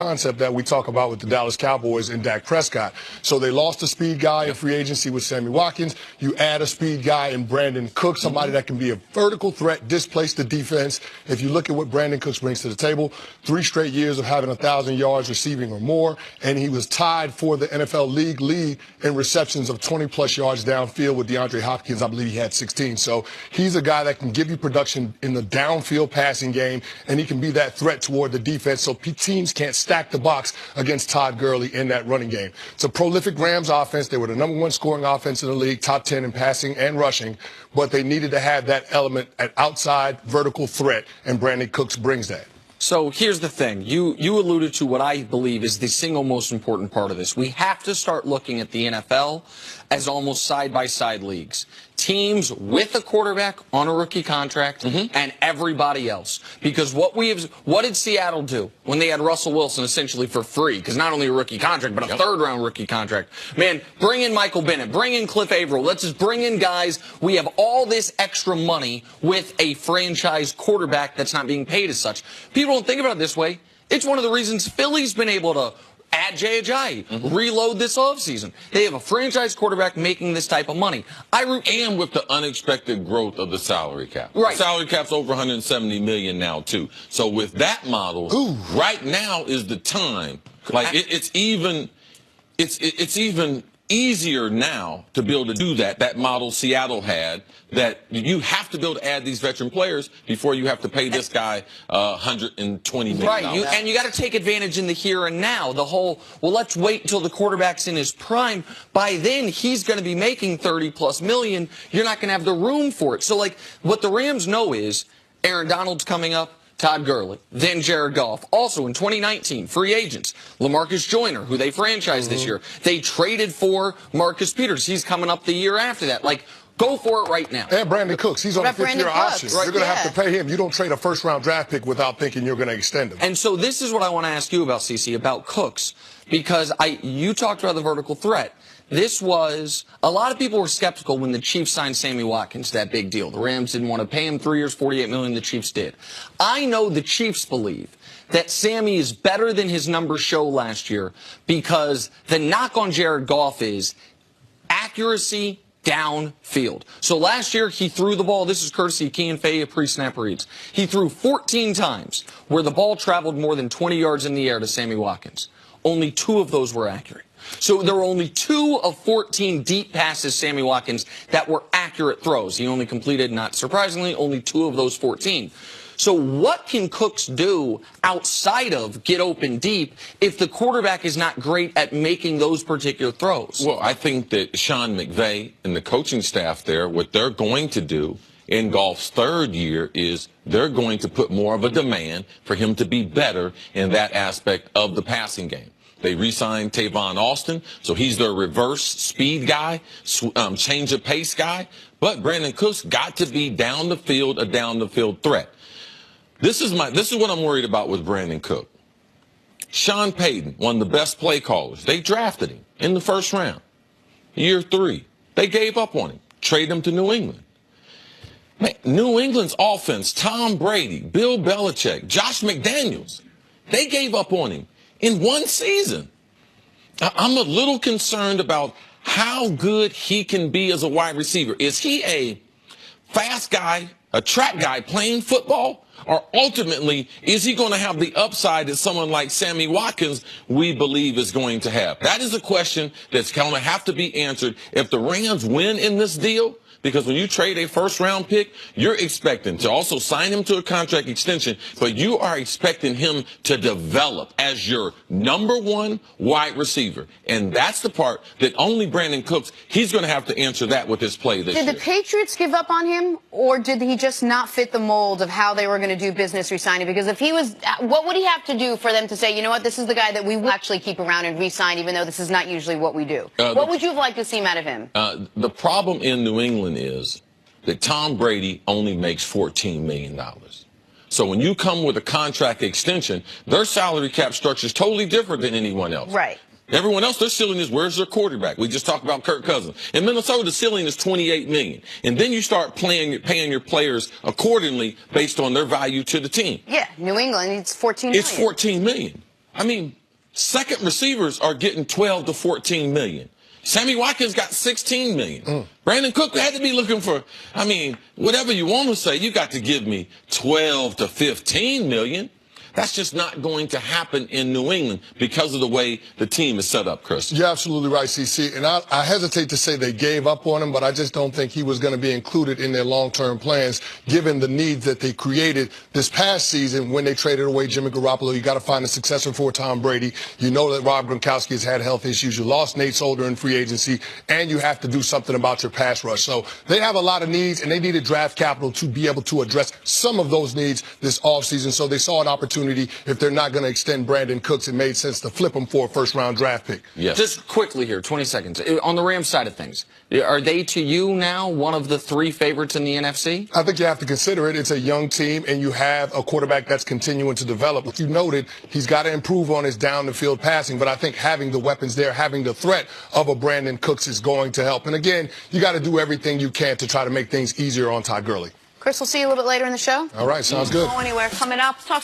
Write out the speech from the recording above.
concept that we talk about with the Dallas Cowboys and Dak Prescott. So they lost a speed guy in free agency with Sammy Watkins. You add a speed guy in Brandin Cooks, somebody that can be a vertical threat, displace the defense. If you look at what Brandin Cooks brings to the table, 3 straight years of having 1,000 yards receiving or more, and he was tied for the NFL league lead in receptions of 20-plus yards downfield with DeAndre Hopkins. I believe he had 16. So he's a guy that can give you production in the downfield passing game, and he can be that threat toward the defense so teams can't stack the box against Todd Gurley in that running game. It's a prolific Rams offense. They were the #1 scoring offense in the league, top 10 in passing and rushing, but they needed to have that element at outside vertical threat, and Brandin Cooks brings that. So here's the thing. You alluded to what I believe is the single most important part of this. We have to start looking at the NFL as almost side-by-side leagues. Teams with a quarterback on a rookie contract and everybody else. Because what did Seattle do when they had Russell Wilson essentially for free? Because not only a rookie contract, but a third-round rookie contract. Man, bring in Michael Bennett. Bring in Cliff Averill. Let's just bring in guys. We have all this extra money with a franchise quarterback that's not being paid as such. People don't think about it this way. It's one of the reasons Philly's been able to add Jay Ajayi, reload this offseason. They have a franchise quarterback making this type of money. And with the unexpected growth of the salary cap. Right. The salary cap's over $170 million now, too. So with that model, right now is the time. Like, it's even easier now to be able to do that model Seattle had, that you have to be able to add these veteran players before you have to pay this guy $120 million. Right, and you got to take advantage in the here and now. The whole, well, let's wait until the quarterback's in his prime. By then, he's going to be making $30+ million. You're not going to have the room for it. So, like, what the Rams know is Aaron Donald's coming up, Todd Gurley, then Jared Goff. Also in 2019, free agents, LaMarcus Joyner, who they franchised this year. They traded for Marcus Peters. He's coming up the year after that. Like, go for it right now. And Brandin Cooks. He's on a 5th-year option. Right. You're going to have to pay him. You don't trade a first-round draft pick without thinking you're going to extend him. And so this is what I want to ask you about, CC, about Cooks. Because you talked about the vertical threat. This was, a lot of people were skeptical when the Chiefs signed Sammy Watkins, that big deal. The Rams didn't want to pay him 3 years, $48 million. The Chiefs did. I know the Chiefs believe that Sammy is better than his numbers show last year because the knock on Jared Goff is accuracy downfield. So last year he threw the ball, this is courtesy of Kean Faya pre-snap reads, he threw 14 times where the ball traveled more than 20 yards in the air to Sammy Watkins. Only 2 of those were accurate. So there were only 2 of 14 deep passes, Sammy Watkins, that were accurate throws. He only completed, not surprisingly, only 2 of those 14. So what can Cooks do outside of get open deep if the quarterback is not great at making those particular throws? Well, I think that Sean McVay and the coaching staff there, what they're going to do in Goff's 3rd year is they're going to put more of a demand for him to be better in that aspect of the passing game. They re-signed Tavon Austin, so he's their reverse speed guy, change of pace guy. But Brandin Cooks got to be down the field, a down the field threat. This is what I'm worried about with Brandin Cooks. Sean Payton, one of the best play callers, they drafted him in the 1st round. Year 3, they gave up on him, traded him to New England. Man, New England's offense, Tom Brady, Bill Belichick, Josh McDaniels, they gave up on him in 1 season. I'm a little concerned about how good he can be as a wide receiver. Is he a fast guy, a track guy playing football? Or ultimately, is he going to have the upside that someone like Sammy Watkins we believe is going to have? That is a question that's going to have to be answered if the Rams win in this deal. Because when you trade a 1st-round pick, you're expecting to also sign him to a contract extension, but you are expecting him to develop as your #1 wide receiver. And that's the part that only Brandin Cooks, he's going to have to answer that with his play this year. Did the Patriots give up on him, or did he just not fit the mold of how they were going to do business re-signing? Because if he was, what would he have to do for them to say, you know what, this is the guy that we will actually keep around and re-sign, even though this is not usually what we do? What would you have liked to see out of him? The problem in New England is that Tom Brady only makes $14 million. So when you come with a contract extension, their salary cap structure is totally different than anyone else. Right. Everyone else, their ceiling is, where's their quarterback? We just talked about Kirk Cousins. In Minnesota, the ceiling is $28 million. And then you start paying your players accordingly based on their value to the team. Yeah, New England, it's $14 million. It's $14 million. I mean, second receivers are getting 12 to 14 million. Sammy Watkins got 16 million. Brandin Cooks had to be looking for, I mean, whatever you want to say, you got to give me 12 to 15 million. That's just not going to happen in New England because of the way the team is set up, Chris. You're absolutely right, CC. And I hesitate to say they gave up on him, but I just don't think he was going to be included in their long-term plans, given the needs that they created this past season when they traded away Jimmy Garoppolo. You got to find a successor for Tom Brady. You know that Rob Gronkowski has had health issues. You lost Nate Solder in free agency, and you have to do something about your pass rush. So they have a lot of needs, and they needed draft capital to be able to address some of those needs this offseason. So they saw an opportunity. If they're not going to extend Brandin Cooks, it made sense to flip him for a first-round draft pick. Yes. Just quickly here, 20 seconds. On the Rams side of things, are they, to you now, one of the three favorites in the NFC? I think you have to consider it. It's a young team, and you have a quarterback that's continuing to develop. Like you noted, he's got to improve on his down-the-field passing, but I think having the weapons there, having the threat of a Brandin Cooks is going to help. And again, you got to do everything you can to try to make things easier on Todd Gurley. Chris, we'll see you a little bit later in the show. All right, sounds good. Don't go anywhere. Coming up, talk